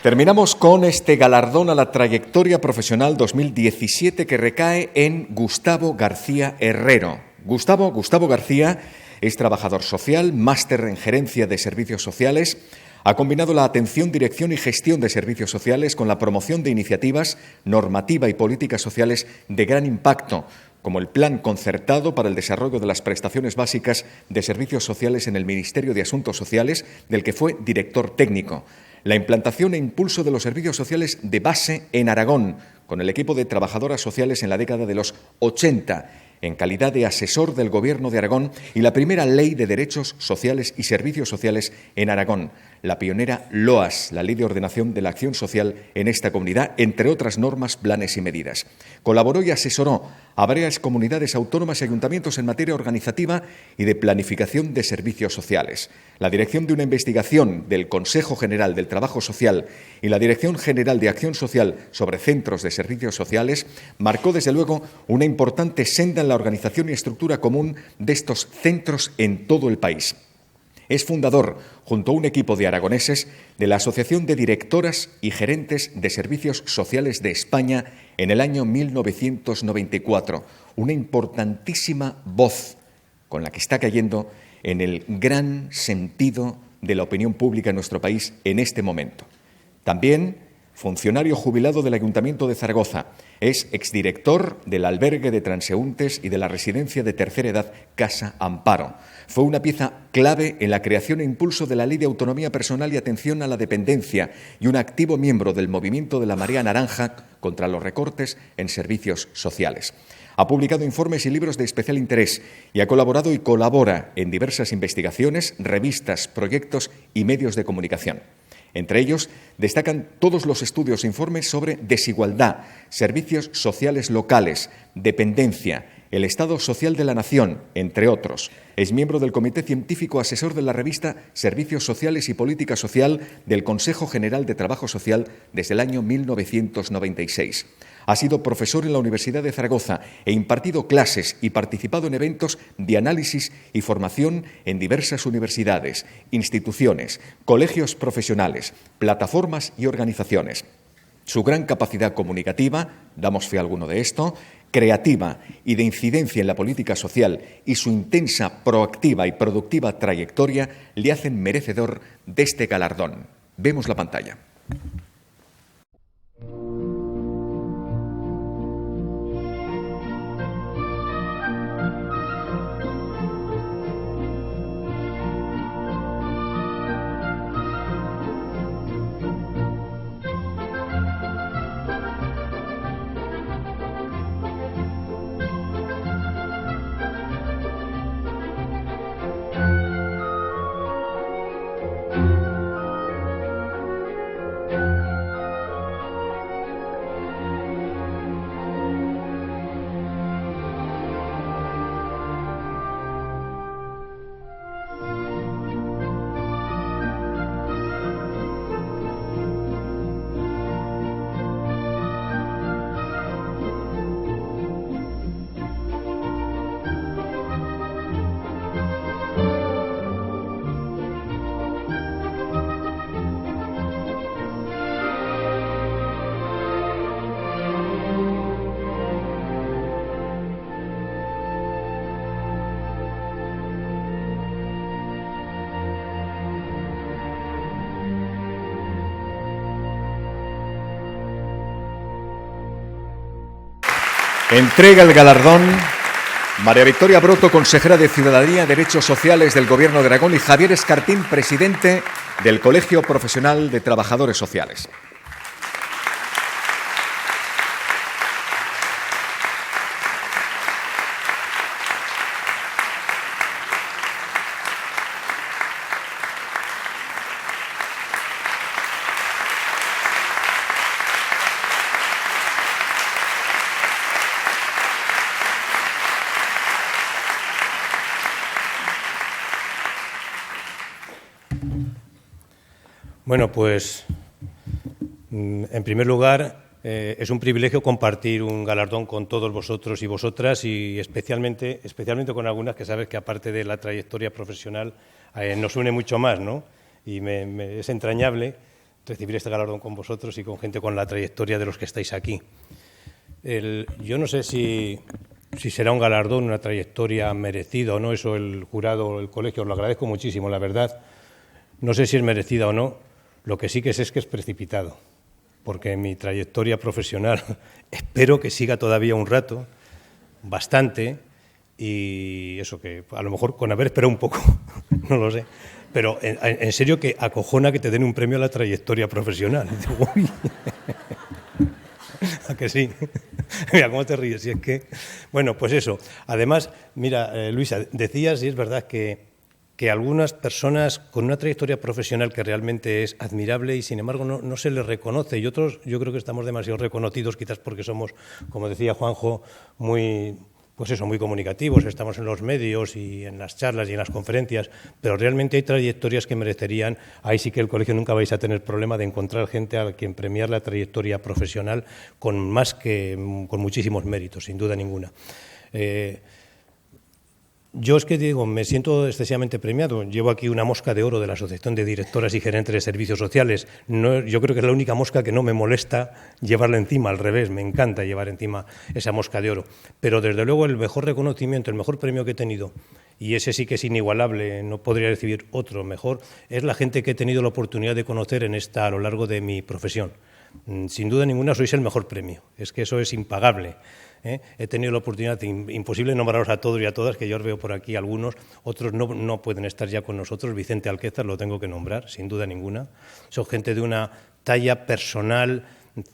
Terminamos con este galardón a la trayectoria profesional 2017 que recae en Gustavo García Herrero. Gustavo García es trabajador social, máster en gerencia de servicios sociales. Ha combinado la atención, dirección y gestión de servicios sociales con la promoción de iniciativas, normativa y políticas sociales de gran impacto, como el Plan Concertado para el Desarrollo de las Prestaciones Básicas de Servicios Sociales en el Ministerio de Asuntos Sociales, del que fue director técnico. La implantación e impulso de los servicios sociales de base en Aragón, con el equipo de trabajadoras sociales en la década de los 80, en calidad de asesor del Gobierno de Aragón, y la primera Ley de Derechos Sociales y Servicios Sociales en Aragón, la pionera LOAS, la Ley de Ordenación de la Acción Social en esta comunidad, entre otras normas, planes y medidas. Colaboró y asesoró a varias comunidades autónomas y ayuntamientos en materia organizativa y de planificación de servicios sociales. La dirección de una investigación del Consejo General del Trabajo Social y la Dirección General de Acción Social sobre centros de servicios sociales marcó, desde luego, una importante senda en la organización y estructura común de estos centros en todo el país. Es fundador, junto a un equipo de aragoneses, de la Asociación de Directoras y Gerentes de Servicios Sociales de España en el año 1994. Una importantísima voz con la que está cayendo en el gran sentido de la opinión pública en nuestro país en este momento. También funcionario jubilado del Ayuntamiento de Zaragoza. Es exdirector del albergue de transeúntes y de la residencia de tercera edad Casa Amparo. Fue una pieza clave en la creación e impulso de la Ley de Autonomía Personal y Atención a la Dependencia y un activo miembro del movimiento de la Marea Naranja contra los recortes en servicios sociales. Ha publicado informes y libros de especial interés y ha colaborado y colabora en diversas investigaciones, revistas, proyectos y medios de comunicación. Entre ellos destacan todos los estudios e informes sobre desigualdad, servicios sociales locales, dependencia, el Estado Social de la Nación, entre otros. Es miembro del Comité Científico Asesor de la revista Servicios Sociales y Política Social del Consejo General de Trabajo Social desde el año 1996. Ha sido profesor en la Universidad de Zaragoza e impartido clases y participado en eventos de análisis y formación en diversas universidades, instituciones, colegios profesionales, plataformas y organizaciones. Su gran capacidad comunicativa, damos fe a alguno de esto, creativa y de incidencia en la política social y su intensa, proactiva y productiva trayectoria le hacen merecedor de este galardón. Vemos la pantalla. Entrega el galardón María Victoria Broto, consejera de Ciudadanía y Derechos Sociales del Gobierno de Aragón, y Javier Escartín, presidente del Colegio Profesional de Trabajadores Sociales. Bueno, pues en primer lugar es un privilegio compartir un galardón con todos vosotros y vosotras, y especialmente con algunas que sabes que aparte de la trayectoria profesional nos une mucho más, ¿no? Y es entrañable recibir este galardón con vosotros y con gente con la trayectoria de los que estáis aquí. Yo no sé si será un galardón, una trayectoria merecida o no, eso el jurado o el colegio, os lo agradezco muchísimo, la verdad. No sé si es merecida o no, lo que sí que sé es que es precipitado, porque mi trayectoria profesional espero que siga todavía un rato, bastante, y eso que a lo mejor con haber esperado un poco, no lo sé, pero en serio que acojona que te den un premio a la trayectoria profesional. Uy. ¿A que sí? Mira, ¿cómo te ríes? Si es que... Bueno, pues eso. Además, mira, Luisa, decías, y es verdad, que algunas personas con una trayectoria profesional que realmente es admirable y, sin embargo, no se les reconoce. Y otros, yo creo que estamos demasiado reconocidos, quizás porque somos, como decía Juanjo, muy comunicativos, estamos en los medios y en las charlas y en las conferencias, pero realmente hay trayectorias que merecerían, ahí sí que el colegio nunca vais a tener problema de encontrar gente a quien premiar la trayectoria profesional con muchísimos méritos, sin duda ninguna. Yo es que digo, me siento excesivamente premiado. Llevo aquí una mosca de oro de la Asociación de Directoras y Gerentes de Servicios Sociales. Yo creo que es la única mosca que no me molesta llevarla encima, al revés, me encanta llevar encima esa mosca de oro. Pero desde luego el mejor reconocimiento, el mejor premio que he tenido, y ese sí que es inigualable, no podría recibir otro mejor, es la gente que he tenido la oportunidad de conocer a lo largo de mi profesión. Sin duda ninguna sois el mejor premio, es que eso es impagable. He tenido la oportunidad, imposible nombraros a todos y a todas, que yo os veo por aquí algunos, otros no pueden estar ya con nosotros. Vicente Alquézar lo tengo que nombrar, sin duda ninguna. Son gente de una talla personal,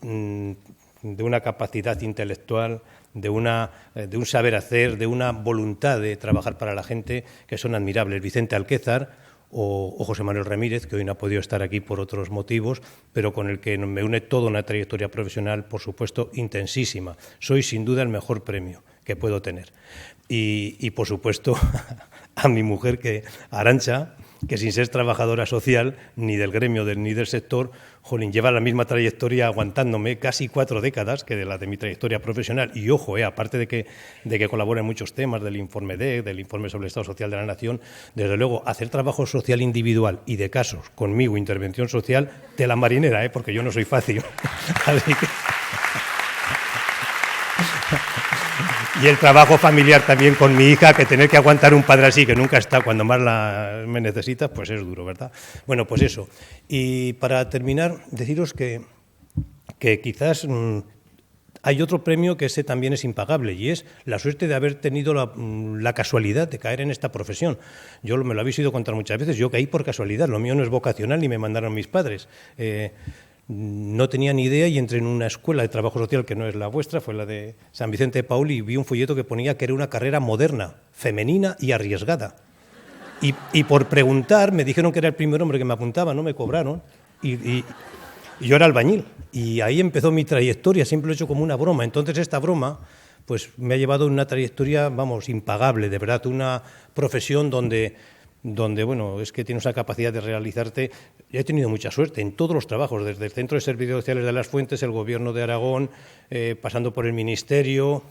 de una capacidad intelectual, de un saber hacer, de una voluntad de trabajar para la gente, que son admirables. Vicente Alquézar o José Manuel Ramírez, que hoy no ha podido estar aquí por otros motivos, pero con el que me une toda una trayectoria profesional, por supuesto, intensísima. Soy sin duda el mejor premio que puedo tener. Y por supuesto, a mi mujer, Arantxa, que sin ser trabajadora social, ni del gremio ni del sector, jolín, lleva la misma trayectoria aguantándome casi 4 décadas que de la de mi trayectoria profesional. Y ojo, aparte de que colabora en muchos temas, del informe DEC, del informe sobre el Estado Social de la Nación, desde luego, hacer trabajo social individual y de casos conmigo, intervención social, tela marinera, porque yo no soy fácil. Así que... Y el trabajo familiar también con mi hija, que tener que aguantar un padre así, que nunca está, cuando más me necesitas, pues es duro, ¿verdad? Bueno, pues eso. Y para terminar, deciros que quizás hay otro premio que ese también es impagable, y es la suerte de haber tenido la casualidad de caer en esta profesión. Me lo habéis oído contar muchas veces, yo caí por casualidad, lo mío no es vocacional ni me mandaron mis padres. No tenía ni idea y entré en una escuela de trabajo social que no es la vuestra, fue la de San Vicente de Paúl, y vi un folleto que ponía que era una carrera moderna, femenina y arriesgada. Y por preguntar me dijeron que era el primer hombre que me apuntaba, no me cobraron, y yo era albañil. Y ahí empezó mi trayectoria, siempre lo he hecho como una broma. Entonces esta broma pues me ha llevado a una trayectoria, impagable, de verdad, una profesión donde bueno, es que tienes una capacidad de realizarte. He tenido mucha suerte en todos los trabajos, desde el Centro de Servicios Sociales de Las Fuentes, el Gobierno de Aragón, pasando por el Ministerio,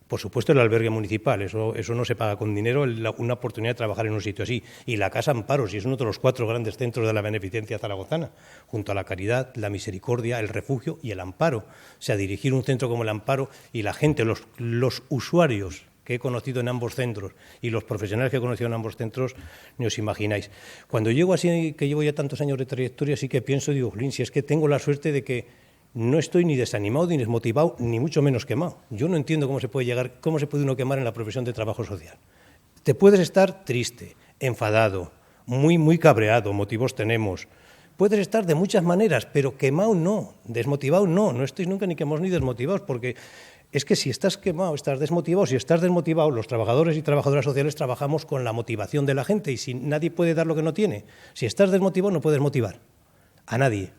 por supuesto el albergue municipal, eso no se paga con dinero, una oportunidad de trabajar en un sitio así. Y la Casa Amparos, y es uno de los 4 grandes centros de la beneficencia zaragozana, junto a la Caridad, la Misericordia, el Refugio y el Amparo. O sea, dirigir un centro como el Amparo y la gente, los usuarios que he conocido en ambos centros y los profesionales que he conocido en ambos centros, ni os imagináis. Cuando llego así, que llevo ya tantos años de trayectoria, sí que pienso, digo, si es que tengo la suerte de que no estoy ni desanimado, ni desmotivado, ni mucho menos quemado. Yo no entiendo cómo se puede uno quemar en la profesión de trabajo social. Te puedes estar triste, enfadado, muy cabreado, motivos tenemos. Puedes estar de muchas maneras, pero quemado no, desmotivado no estáis nunca ni quemados ni desmotivados, porque es que si estás quemado, estás desmotivado. Si estás desmotivado, los trabajadores y trabajadoras sociales trabajamos con la motivación de la gente, y si nadie puede dar lo que no tiene, si estás desmotivado no puedes motivar a nadie.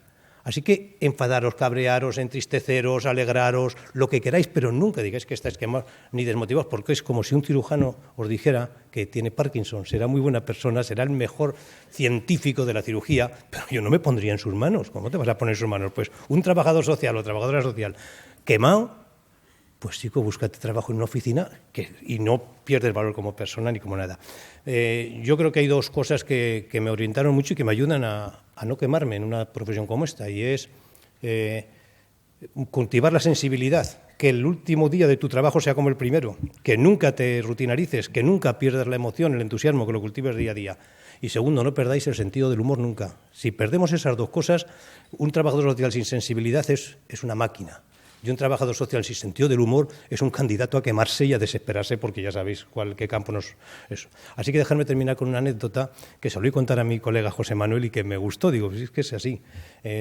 Así que enfadaros, cabrearos, entristeceros, alegraros, lo que queráis, pero nunca digáis que estáis quemados ni desmotivados, porque es como si un cirujano os dijera que tiene Parkinson, será muy buena persona, será el mejor científico de la cirugía, pero yo no me pondría en sus manos. ¿Cómo te vas a poner en sus manos? Pues un trabajador social o trabajadora social quemado, pues chico, búscate trabajo en una oficina y no pierdes valor como persona ni como nada. Yo creo que hay dos cosas que me orientaron mucho y que me ayudan a no quemarme en una profesión como esta, y es cultivar la sensibilidad, que el último día de tu trabajo sea como el primero, que nunca te rutinarices, que nunca pierdas la emoción, el entusiasmo, que lo cultives día a día. Y segundo, no perdáis el sentido del humor nunca. Si perdemos esas dos cosas, un trabajador social sin sensibilidad es una máquina. Y un trabajador social sin sentido del humor es un candidato a quemarse y a desesperarse, porque ya sabéis qué campo nos... Eso. Así que dejadme terminar con una anécdota que se lo voy a contar a mi colega José Manuel y que me gustó. Digo, pues es que es así.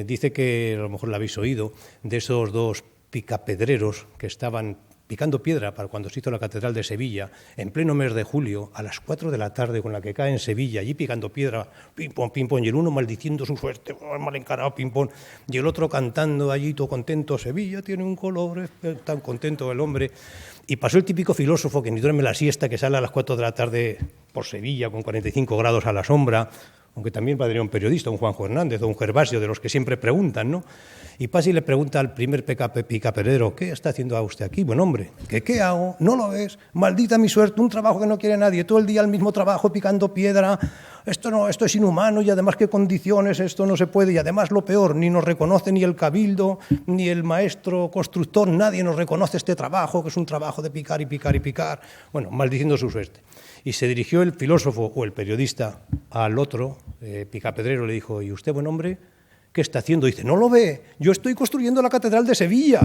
Dice que, a lo mejor la habéis oído, de esos dos picapedreros que estaban picando piedra para cuando se hizo la Catedral de Sevilla, en pleno mes de julio, a las 4 de la tarde, con la que cae en Sevilla, allí picando piedra, pim, pom, y el uno maldiciendo su suerte, mal encarado, pim, pom, y el otro cantando allí, todo contento, Sevilla tiene un color, tan contento el hombre. Y pasó el típico filósofo que ni duerme la siesta, que sale a las 4 de la tarde por Sevilla, con 45 grados a la sombra, aunque también podría un periodista, un Juanjo Hernández o un Gervasio, de los que siempre preguntan, ¿no? Y pasa y le pregunta al primer picapedrero, ¿qué está haciendo usted aquí? Buen hombre, ¿qué hago? ¿No lo ves? Maldita mi suerte, un trabajo que no quiere nadie, todo el día el mismo trabajo picando piedra, esto es inhumano, y además qué condiciones, esto no se puede, y además lo peor, ni nos reconoce ni el cabildo, ni el maestro constructor, nadie nos reconoce este trabajo, que es un trabajo de picar y picar y picar. Bueno, maldiciendo su suerte. Y se dirigió el filósofo o el periodista al otro picapedrero, le dijo, ¿y usted, buen hombre, qué está haciendo? Dice, ¿no lo ve? Yo estoy construyendo la Catedral de Sevilla.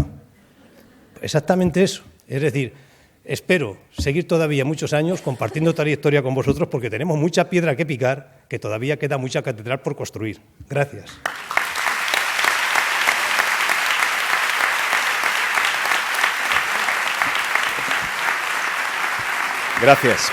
Exactamente eso. Es decir, espero seguir todavía muchos años compartiendo trayectoria con vosotros, porque tenemos mucha piedra que picar, que todavía queda mucha catedral por construir. Gracias. Gracias.